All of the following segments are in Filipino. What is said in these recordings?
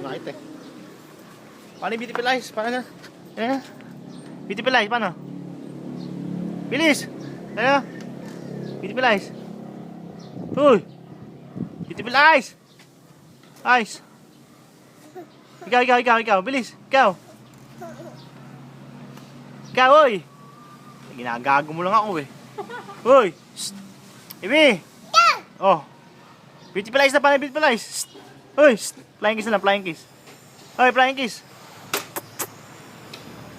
Nakita eh. Paano yung beautiful eyes? Paano na? Ano? Beautiful eyes, paano? Bilis! Ano? Beautiful eyes. Uy! Beautiful eyes! Eyes! Ikaw. Bilis! Ikaw! Ikaw, uy! Ginagago mo lang ako eh. Uy! Shh! Ibi! Oh! Beautiful eyes na paano, beautiful eyes! Shh! Uy! Shh! Flying kiss na lang, flying kiss. Uy, flying kiss!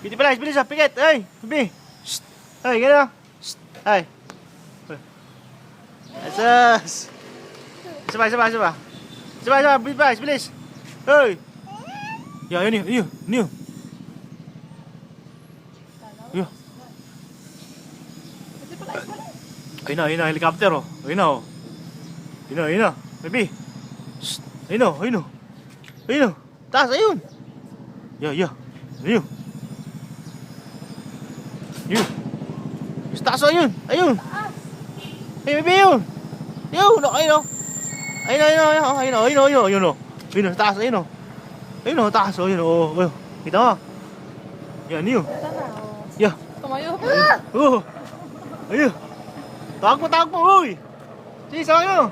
Beautiful eyes, bilis ah, pikit! Uy! Ibi! Shh! Uy, gano'n! Shh! Ay! Uy! Asas! Isa ba, beautiful eyes, bilis! Uy! Yun. Yo. Ayun na, helicopter oh. Ayun na. Baby. Shh. Ayun na. Taas, ayun. Ayun. Sa taas, ayun. Ay, baby, yun. Ayun, sa taas, ayun. Ayun, taas, ayun. Kita mo? Yan, yun. Yeah. Tumayo. Ayun. Tawag mo, uy. Sige, sa akin,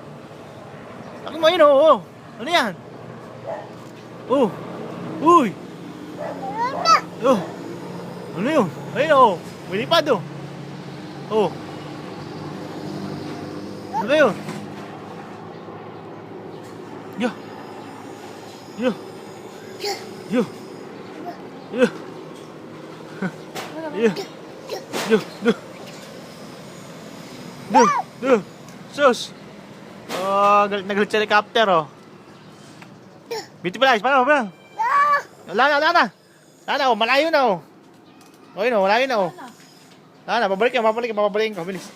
Tawag mo, ayun, Ano yan? Uy. Ano yun? Ayun, may lipad, Ano ba yun? Sus! Galit na galit sa helicopter, Beautiful eyes, paano? Wala na, malayo na, Ayun, malayo na, Wala na, babalik ka, bilis.